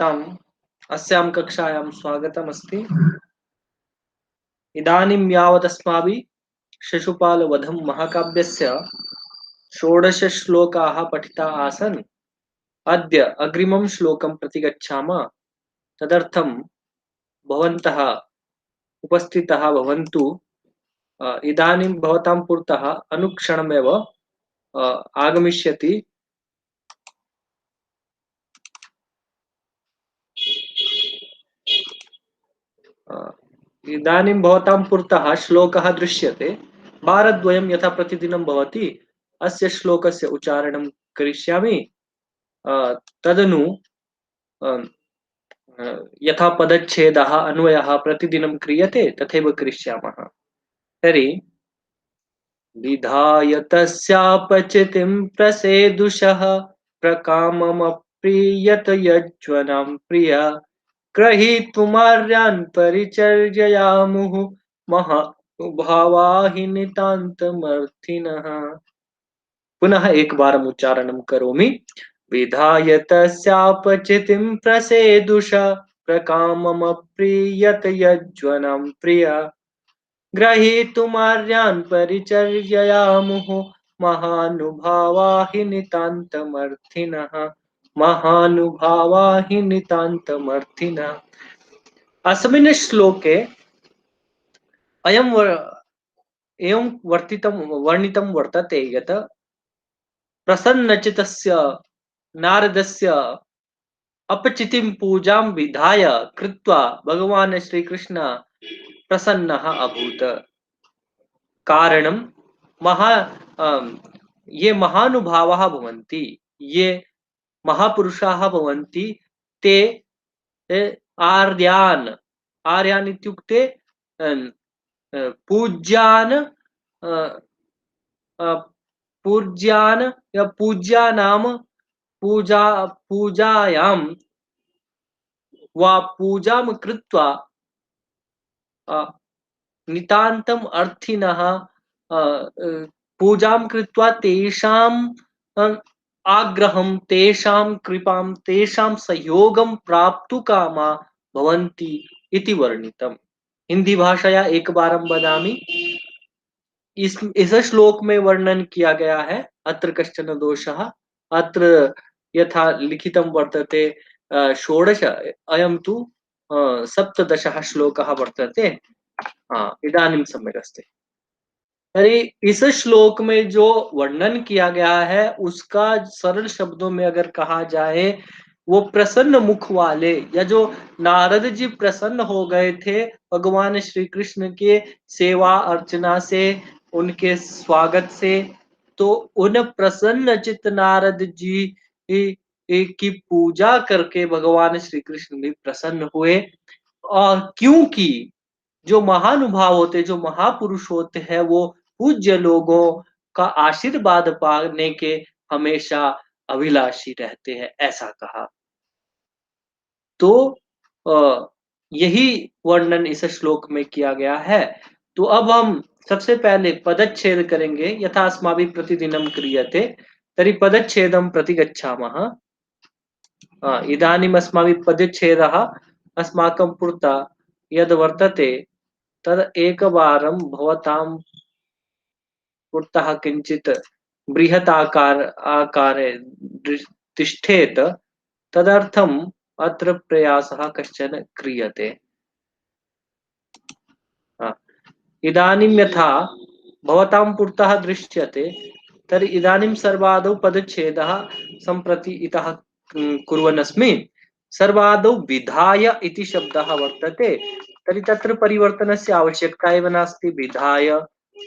ताम् अस्यां कक्षायां स्वागतमस्ति। इदानीं यावदस्माभिः शिशुपालवधं महाकाव्यस्य षोडशश्लोकाः पठिताः आसन्। अद्य अग्रिमं श्लोकं प्रति गच्छामः। तदर्थं भवन्तः उपस्थिताः भवन्तु। इदानीं भवतां पुरतः अनुक्षणमेव आगमिष्यति अ, इदानीं भवतां पुरतः श्लोकः दृश्यते। वारद्वयं यथा प्रतिदिनं भवति अस्य श्लोकस्य उच्चारणं करिष्यामि। अ, तदनु अ, यथा पदच्छेदः अन्वयः प्रतिदिनं क्रियते तथैव करिष्यामः। तर्हि विधाय तस्यापचितिं प्रसेदुषः प्रकाममप्रीयत यज्वनं प्रिया ग्रहीतुमार्यान् परिचर्ययामुः महानुभावा हि नितान्तमर्थिनः। पुनः एक बारम् उच्चारणं करोमि। विधाय तस्यापचितिं प्रसेदुष प्रकाममप्रीयत यज्वनं प्रिया ग्रहीतुमार्यान् परिचर्ययामुः महानुभावा हि नितान्तमर्थिनः। महानुभावा हि नितान्तमर्थिनः। अस्मिन् श्लोके एवं वर्णितं वर्तते यत् प्रसन्नचित्तस्य नारदस्य अपचितिं पूजां विधाय कृत्वा भगवान् श्रीकृष्ण प्रसन्नः अभूत्। कारणं महा ये महानुभावाः भवन्ति, ये महापुरुषाः भवन्ति, ते आर्यान् आर्यान् इत्युक्ते पूज्यान् पूज्यान् या पूज्यानां पूजायां वा पूजां कृत्वा नितान्तम् अर्थिनः पूजां कृत्वा तेषां आग्रहं, तेषां कृपां, तेषां सहयोगं प्राप्तुकामा भवन्ति इति वर्णितम्। हिंदी भाषाया एक बार हम वदामि। इस श्लोक में वर्णन किया गया है अत्र कश्चन दोषः। अत्र यथा लिखितं वर्तते षोडश, अयं तु सप्तदशः श्लोकः वर्तते। इदानीं सम्यक् अस्ति। अरे इस श्लोक में जो वर्णन किया गया है उसका सरल शब्दों में अगर कहा जाए, वो प्रसन्न मुख वाले, या जो नारद जी प्रसन्न हो गए थे भगवान श्री कृष्ण के सेवा अर्चना से, उनके स्वागत से, तो उन प्रसन्न चित्त नारद जी की पूजा करके भगवान श्री कृष्ण भी प्रसन्न हुए। और क्योंकि जो महानुभाव होते, जो महापुरुष होते हैं, वो पूज्य लोगों का आशीर्वाद पाने के हमेशा अभिलाषी रहते हैं, ऐसा कहा। तो अ, यही वर्णन इस श्लोक में किया गया है। तो अब हम सबसे पहले पदच्छेद करेंगे। यथा अस्माभिः प्रतिदिनं क्रियते तर्हि पदच्छेदं प्रति गच्छामः। इदानीम् अस्माभिः पदच्छेदः अस्माकं पुरतः यद् वर्तते तद् एकवारं भवतां पुरतः किञ्चित् बृहत् आकारे तिष्ठेत्। तदर्थम् अत्र प्रयासः कश्चन क्रियते। इदानीं यथा भवतां पुरतः दृश्यते, तर्हि इदानीं सर्वादौ पदच्छेदः सम्प्रति इतः कुर्वन् अस्मि। सर्वादौ विधाय इति शब्दः वर्तते, तर्हि तत्र परिवर्तनस्य आवश्यकता एव नास्ति। विधाय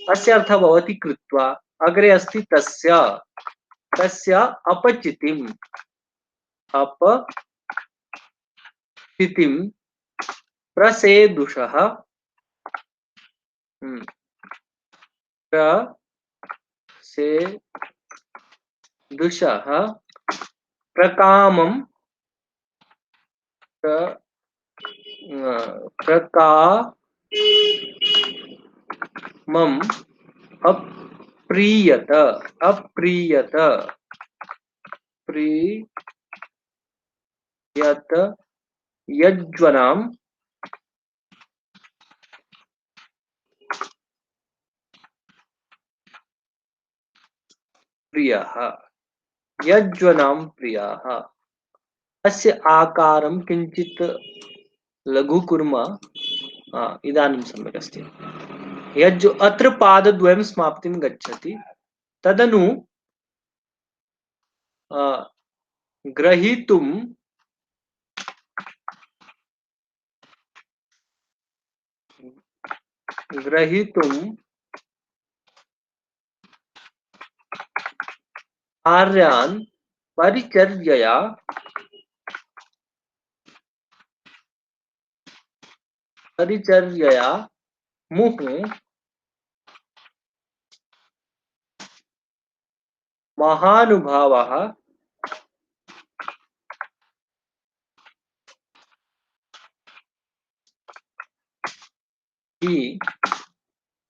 अस्य अर्थः भवति कृत्वा। अग्रे अस्ति तस्य, तस्य अपचितिम्, अपचितिं प्रसेदुषः प्रसेदुषः प्रकामं प्रकामम् अप्रीयत अप्रीयत प्रीयत यज्वनाम प्रियः, यज्वनाम प्रियः। अस्य आकारं किञ्चित् लघु कुर्मः। इदानीं सम्यक् अस्ति। यज् अत्र पादद्वयं समाप्तिं गच्छति, तदनु अ, ग्रहीतुं ग्रहीतुम् आर्यान् परिचर्यया परिचर्यया मुहुः महानुभावः हि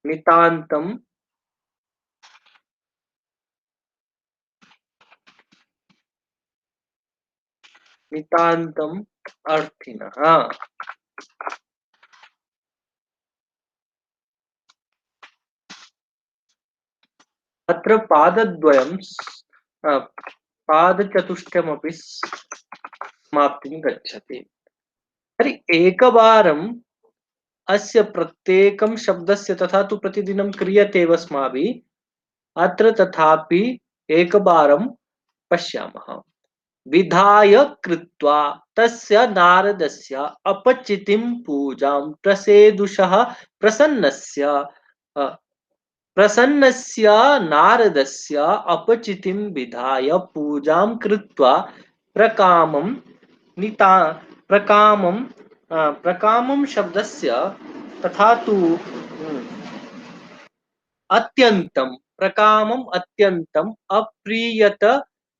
नितान्तं नितान्तम् अर्थिनः। अत्र पादद्वयं पादचतुष्टयमपि समाप्तिं गच्छति। तर्हि एकवारम् अस्य प्रत्येकं शब्दस्य तथा तु प्रतिदिनं क्रियते एव अस्माभिः। अत्र तथापि एकवारं पश्यामः। विधाय कृत्वा तस्य नारदस्य अपचितिं पूजां प्रसेदुषः प्रसन्नस्य अ, प्रसन्नस्य नारदस्य अपचितिं विधाय पूजां कृत्वा प्रकामं निता प्रकामं प्रकामं शब्दस्य तथा तु अत्यन्तं प्रकामम् अत्यन्तम् अप्रीयत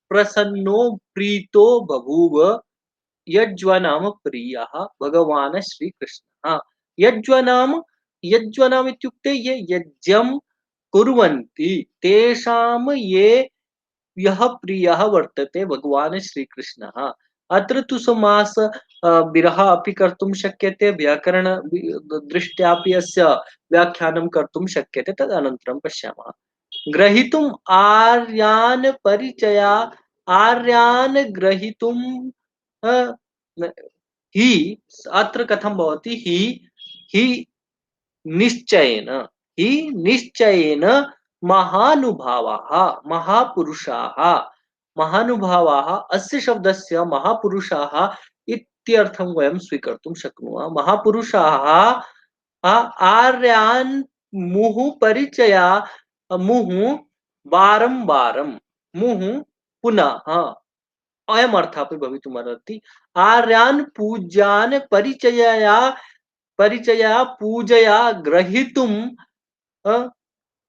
प्रसन्नो प्रीतो बभूव यज्वनाम प्रियः भगवान् श्रीकृष्णः। यज्वनाम यज्वनाम इत्युक्ते ये यज्ञं कुर्वन्ति तेषां ये यः प्रियः वर्तते भगवान् श्रीकृष्णः। अत्र तु समास विरह अपि कर्तुं शक्यते, व्याकरण दृष्ट्यापि अस्य व्याख्यानं कर्तुं शक्यते, तदनन्तरं पश्यामः। ग्रहीतुम् आर्यान् परिचया आर्यान् ग्रहीतुं अ, हि अत्र कथं भवति हि निश्चयेन हि निश्चयेन महानुभावाः महापुरुषाः महानुभावाः अस्य शब्दस्य महापुरुषाः इत्यर्थं वयं स्वीकर्तुं शक्नुमः। महापुरुषाः आर्यान् मुहुः परिचया मुहुः वारं वारं मुहुः पुनः अयम् अर्थः अपि भवितुमर्हति। आर्यान् पूज्यान् परिचयया परिचया पूजया ग्रहीतुम् अ,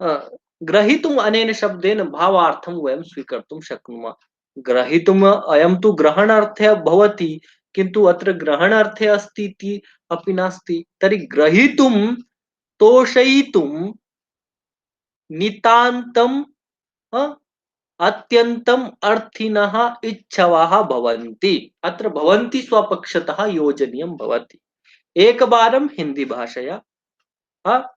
अ, ग्रहीतुम् अनेन शब्देन भावार्थं वयं स्वीकर्तुं शक्नुमः। ग्रहीतुम् अयं तु ग्रहणार्थे भवति, किन्तु अत्र ग्रहणार्थे अस्ति इति अपि नास्ति। तर्हि ग्रहीतुं तोषयितुं नितान्तम् अ, अत्यन्तम् अर्थिनः इच्छवः भवन्ति। अत्र भवन्ति स्वपक्षतः योजनीयं भवति। एकवारं हिंदी भाषया अ,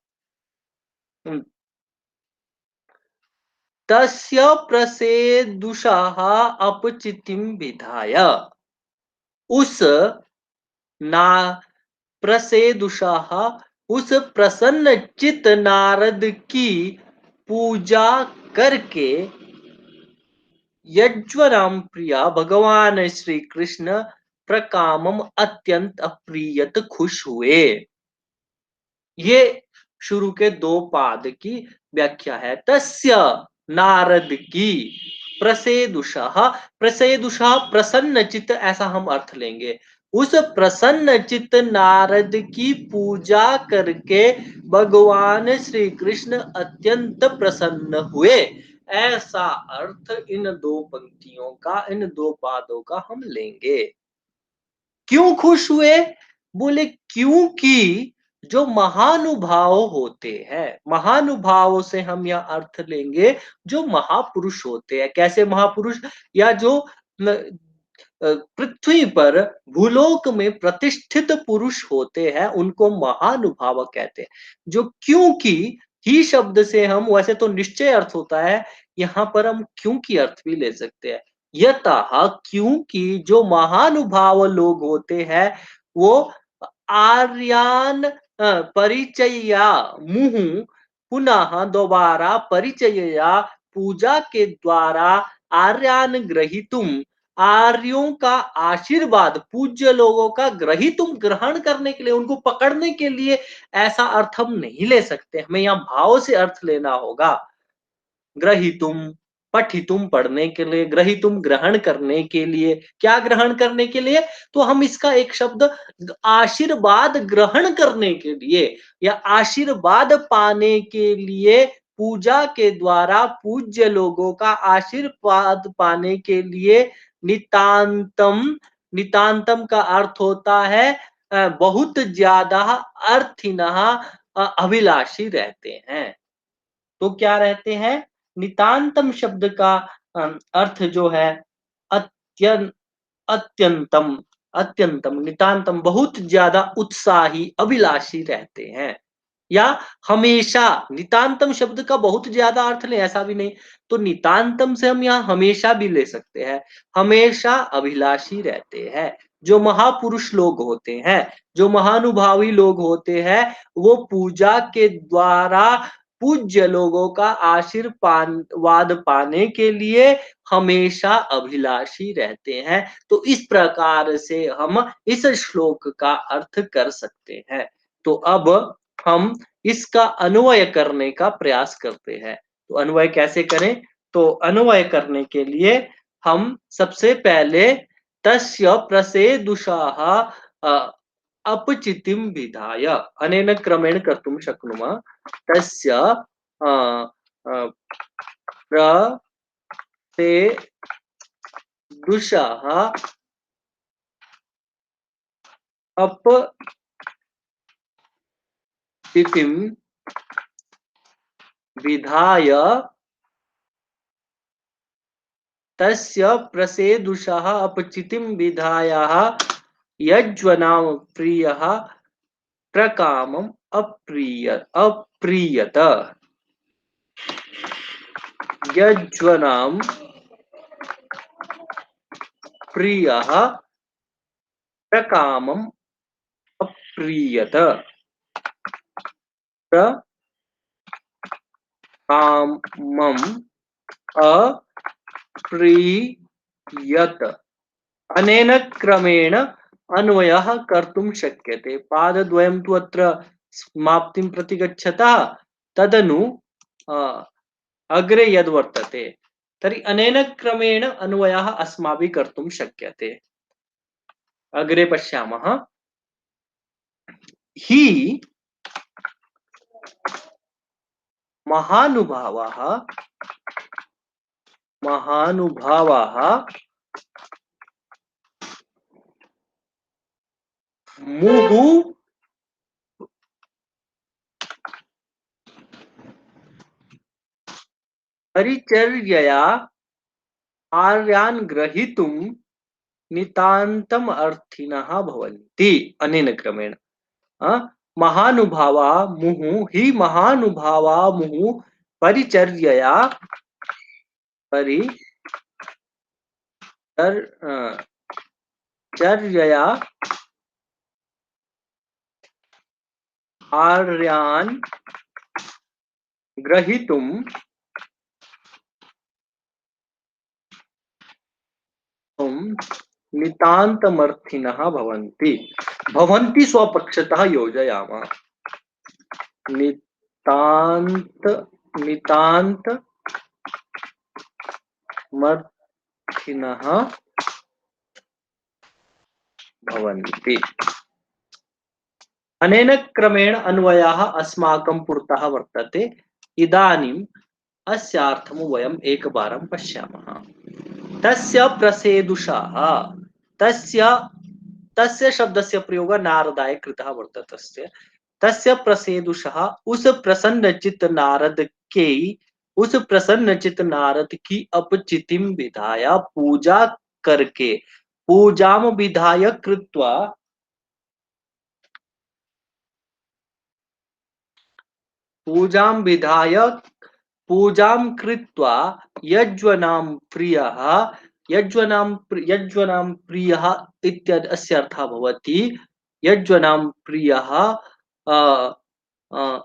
तस्य प्रसेदुषः अपचितिं विधाय उस ना प्रसेदुषः उस प्रसन्न चित नारद की पूजा करके यज्वराम प्रिया भगवान श्री कृष्ण प्रकामम अत्यंत अप्रियत खुश हुए। ये शुरू के दो पाद की व्याख्या है। तस्य नारद की प्रसेदुषः प्रसेदुषः प्रसन्नचित ऐसा हम अर्थ लेंगे। उस प्रसन्नचित नारद की पूजा करके भगवान श्री कृष्ण अत्यंत प्रसन्न हुए। ऐसा अर्थ इन दो पंक्तियों का इन दो पादों का हम लेंगे। क्यों खुश हुए? बोले क्योंकि जो महानुभाव होते हैं, महानुभावों से हम यह अर्थ लेंगे जो महापुरुष होते हैं। कैसे महापुरुष? या जो पृथ्वी पर भूलोक में प्रतिष्ठित पुरुष होते हैं उनको महानुभाव कहते हैं। जो क्योंकि ही शब्द से हम वैसे तो निश्चय अर्थ होता है, यहाँ पर हम क्योंकि अर्थ भी ले सकते हैं। यतः क्योंकि जो महानुभाव लोग होते हैं वो आर्यान परिचयया मुहु पुनः दोबारा परिचयया पूजा के द्वारा आर्यान ग्रहीतुम आर्यों का आशीर्वाद पूज्य लोगों का ग्रहीतुम ग्रहण करने के लिए उनको पकड़ने के लिए ऐसा अर्थ हम नहीं ले सकते, हमें यहाँ भाव से अर्थ लेना होगा। ग्रहीतुम पठितुम पढ़ने के लिए, ग्रहीतुम ग्रहण करने के लिए, क्या ग्रहण करने के लिए? तो हम इसका एक शब्द आशीर्वाद ग्रहण करने के लिए या आशीर्वाद पाने के लिए पूजा के द्वारा पूज्य लोगों का आशीर्वाद पाने के लिए नितांतम, नितांतम का अर्थ होता है बहुत ज्यादा अर्थिनः अभिलाषी रहते हैं। तो क्या रहते हैं? नितांतम शब्द का अर्थ जो है अत्यंत, अत्यंतम, अत्यंतम, नितांतम बहुत ज्यादा उत्साही अभिलाषी रहते हैं। या हमेशा, नितांतम शब्द का बहुत ज्यादा अर्थ लें ऐसा भी नहीं, तो नितांतम से हम यहाँ हमेशा भी ले सकते हैं। हमेशा अभिलाषी रहते हैं। जो महापुरुष लोग होते हैं, जो महानुभावी लोग होते हैं, वो पूजा के द्वारा पूज्य लोगों का आशीर्वाद पाने के लिए हमेशा अभिलाषी रहते हैं। तो इस प्रकार से हम इस श्लोक का अर्थ कर सकते हैं। तो अब हम इसका अन्वय करने का प्रयास करते हैं। तो अन्वय कैसे करें? तो अन्वय करने के लिए हम सबसे पहले तस्य प्रसेदुषाः अपचितिं विधाय अनेन क्रमेण कर्तुं शक्नुमः। तस्य अ, अ, प्रसेदुषाः अपचितिं विधाय तस्य प्रसेदुषः अपचितिं विधायाः यज्वनाम प्रियः प्रकामम् अप्रीयत। यज्वनाम प्रियः प्रकामम् अप्रीयत। प्रकामम् अप्रीयत। अनेन क्रमेण अन्वयः कर्तुं शक्यते। पादद्वयं तु अत्र समाप्तिं प्रति गच्छतः तदनु अग्रे यद् वर्तते तर्हि अनेन क्रमेण अन्वयः अस्माभिः कर्तुं शक्यते। अग्रे पश्यामः। हि महानुभावाः मुहुः परिचर्यया आर्यान् ग्रहीतुं नितान्तम् अर्थिनः भवन्ति। अनेन क्रमेण महानुभावा मुहुः हि महानुभावा मुहुः परिचर्यया चर्यया आर्यान् ग्रहीतुं नितान्तमर्थिनः भवन्ति। भवन्ति स्वपक्षतः योजयामः। नितान्तमर्थिनः भवन्ति। अनेन क्रमेण अन्वयः अस्माकं पुरतः वर्तते। इदानीम् अस्यार्थं वयम् एकवारं पश्यामः। तस्य प्रसेदुषाः, तस्य शब्दस्य प्रयोगः नारदाय कृतः वर्तते। तस्य प्रसेदुषाः उस प्रसन्नचित्त नारद के, उस प्रसन्नचित्त नारद की अपचितिम विधाया पूजा करके पूजाम विधाय कृत्वा पूजां विधाय पूजां कृत्वा यज्वनां प्रियः यज्वनां प्रियः इत्यादि अस्य अर्थः भवति। यज्वनां प्रियः अ,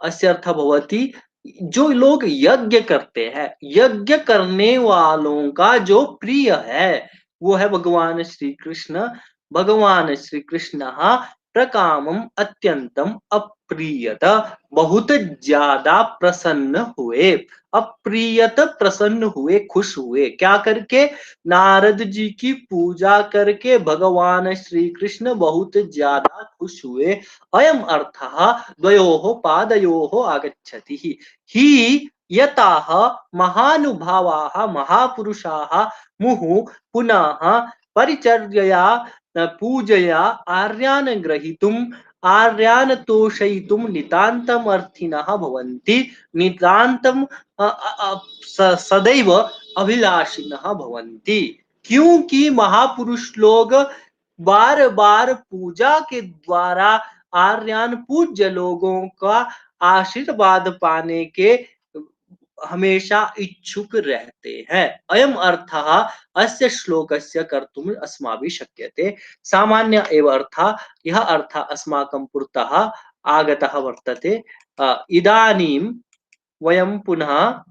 अस्य अर्थः भवति जो लोग यज्ञ करते हैं, यज्ञ करने वालों का जो प्रिय है वो है भगवान श्री कृष्ण। भगवान श्री कृष्ण प्रकामम अत्यंतम अप्रियत, बहुत ज्यादा प्रसन्न हुए। अप्रियत प्रसन्न हुए, खुश हुए, क्या करके? नारद जी की पूजा करके भगवान श्री कृष्ण बहुत ज्यादा खुश हुए। अयम अर्थः द्वयोः पादयोः आगच्छति हि यताः महानुभावाः महापुरुषाः मुहुः पुनः परिचर्यया पूजया आर्यान् ग्रहीतुम् आर्यान् तोषयितुं नितान्तम् अर्थिनः भवन्ति। नितान्तं सदैव अभिलाषिनः भवन्ति। क्योंकि महापुरुष लोग बार बार पूजा के द्वारा आर्यन पूज्य लोगों का आशीर्वाद पाने के हमेशा इच्छुक रहते हैं। अयम अर्थः अस्य श्लोकस्य कर्तुम् अस्माभिः शक्यते। सामान्य एव अर्थः, यह अर्थः अस्माकं पुरतः आगतः वर्तते। इदानीं वयं पुनः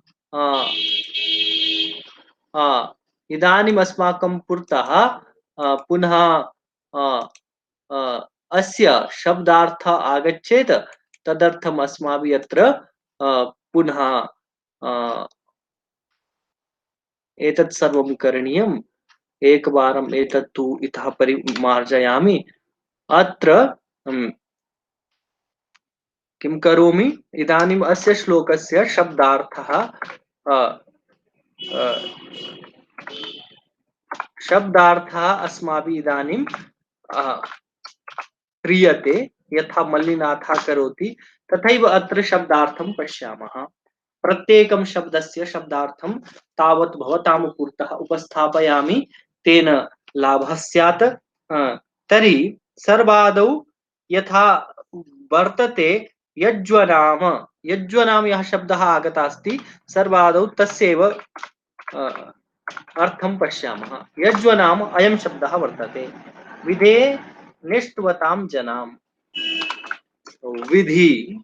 अ, इदानीम् अस्माकं पुरतः पुनः अ, अ, अस्य शब्दार्थः आगच्छेत्। तदर्थम् अस्माभिः अत्र पुनः एतत् सर्वं करणीयम्। एकवारम् एतत्तु इतः परिमार्जयामि। अत्र किं करोमि? इदानीम् अस्य श्लोकस्य शब्दार्थः अ, अ, शब्दार्थः अस्माभिः इदानीं क्रियते। यथा मल्लिनाथः करोति तथैव अत्र शब्दार्थं पश्यामः। प्रत्येकं शब्दस्य शब्दार्थं तावत् भवतां पुरतः उपस्थापयामि, तेन लाभः स्यात्। तर्हि सर्वादौ यथा वर्तते यज्वनाम, यज्वनाम यः शब्दः आगतः अस्ति, सर्वादौ तस्यैव अर्थं पश्यामः। यज्वनाम अयं शब्दः वर्तते। विधे निष्ठवतां जनां, विधि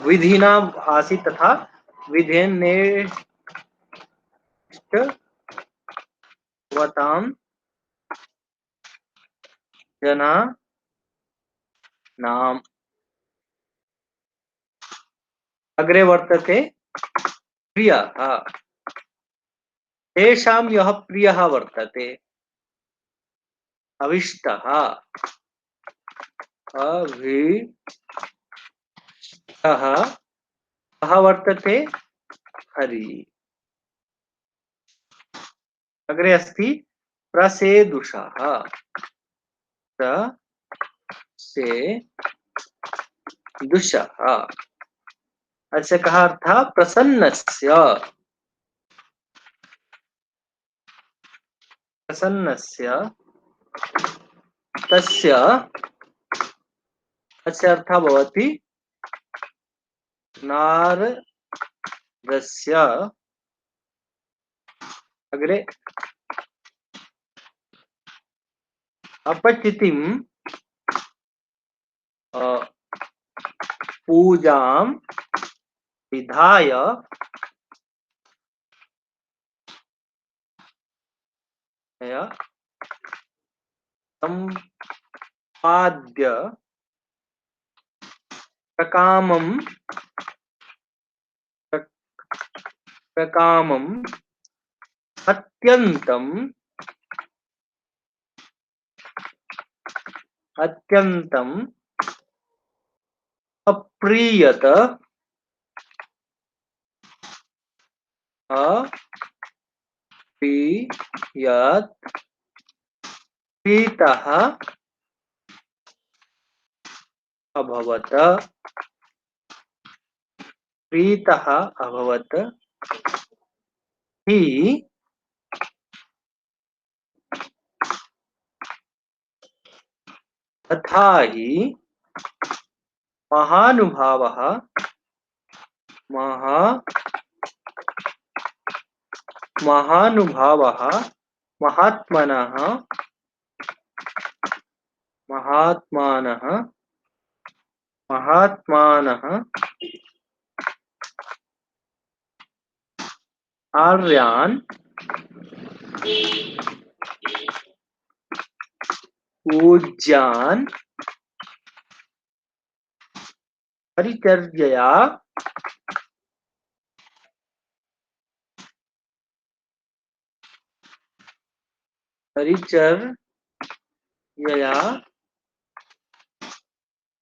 विधिना आसीत् तथा विधेन्नेष्टवतां जनानाम्। अग्रे वर्तते प्रियः। तेषां यः प्रियः वर्तते, अभीष्टः, कः वर्तते? हरि। अग्रे अस्ति प्रसेदुषः। प्रसेदुषः अस्य कः अर्थः? प्रसन्नस्य, प्रसन्नस्य, तस्य अस्य अर्थः भवति नारदस्य। अग्रे अपचितिं पूजां विधाय संपाद्य प्रकामं अत्यन्तम् अप्रीयत प्रीतः अभवत, प्रीतः अभवत हि तथा हि महानुभावः महा महानुभावः महात्मनः महात्मानः महात्मानः आर्यान् पूज्यान् परिचर्यया परिचर्यया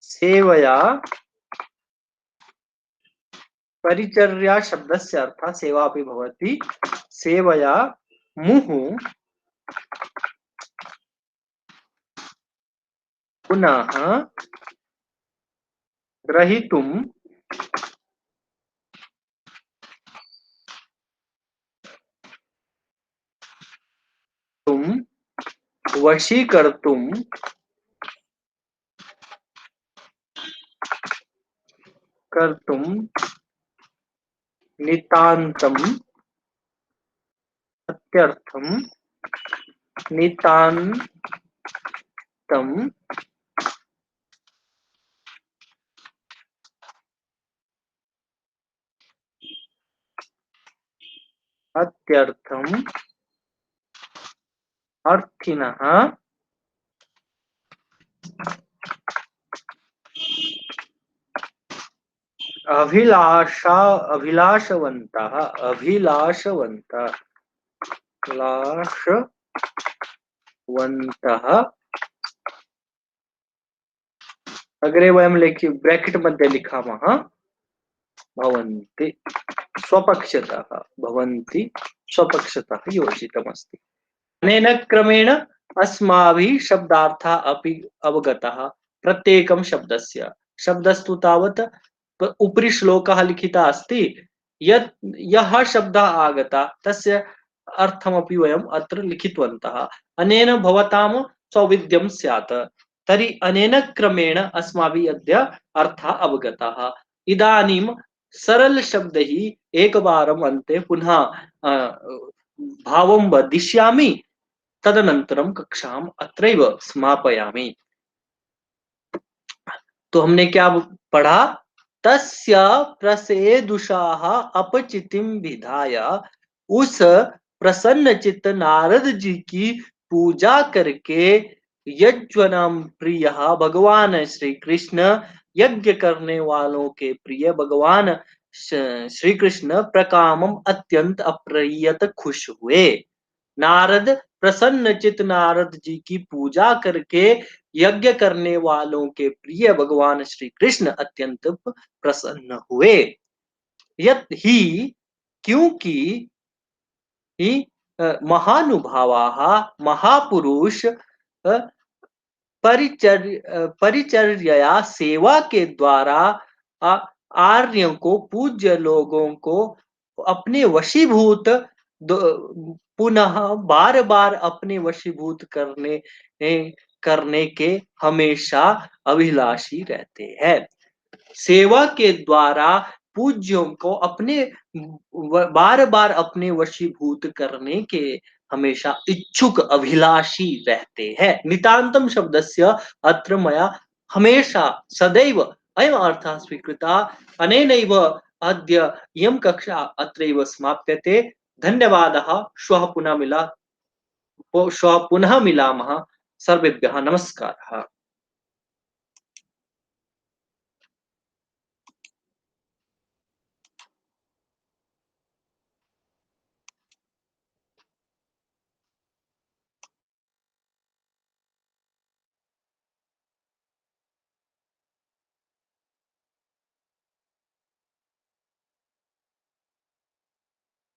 सेवया परिचर्या शब्दस्य अर्थः सेवा अपि भवति सेवया मुहुः पुनः ग्रहीतुं तुम वशीकर्तुं कर्तुं नितान्तम् अत्यर्थं नितान्तम् अत्यर्थम् अर्थिनः अभिलाषवन्तः अभिलाषवन्तः अग्रे वयं ब्रैकेट मध्ये लिखामः भवन्ति स्वपक्षतः भवन्ति स्वपक्षतः योजितमस्ति। अनेन क्रमेण अस्माभिः शब्दार्थः अपि अवगतः प्रत्येकं शब्दस्य शब्दस्तु तावत् उपरि श्लोकः लिखितः अस्ति यत् यः शब्दः आगतः तस्य अर्थमपि वयम् अत्र लिखितवन्तः अनेन भवतां सौविध्यं स्यात् तर्हि अनेन क्रमेण अस्माभिः अद्य अर्थः अवगतः इदानीं सरल शब्दैः एकवारम् अन्ते पुनः भावं वदिष्यामि तदनन्तरं कक्षाम् अत्रैव समापयामि। तो हमने क्या पढ़ा तस्य प्रसेदुषाः अपचितिं विधाय उस प्रसन्न चित्त नारद जी की पूजा करके यज्वनम प्रिय भगवान श्री कृष्ण यज्ञ करने वालों के प्रिय भगवान श्री कृष्ण प्रकामम अत्यंत अप्रियत खुश हुए। नारद प्रसन्न चित नारद जी की पूजा करके यज्ञ करने वालों के प्रिय भगवान श्री कृष्ण अत्यंत प्रसन्न हुए। यत ही क्योंकि ही महानुभावाः महापुरुष परिचर्या सेवा के द्वारा आर्यों को पूज्य लोगों को अपने वशीभूत पुनः बार बार अपने वशीभूत करने के हमेशा अभिलाषी रहते हैं। सेवा के द्वारा पूज्यों को अपने बार बार अपने वशीभूत करने के हमेशा इच्छुक अभिलाषी रहते हैं। नितान्तम शब्दस्य अत्र मया हमेशा सदैव अयम् अर्थः स्वीकृतः। अनेनैव अद्य इयं कक्षा अत्रैव समाप्यते। धन्यवादः। श्वः पुनः मिलामः। सर्वेभ्यः नमस्कारः।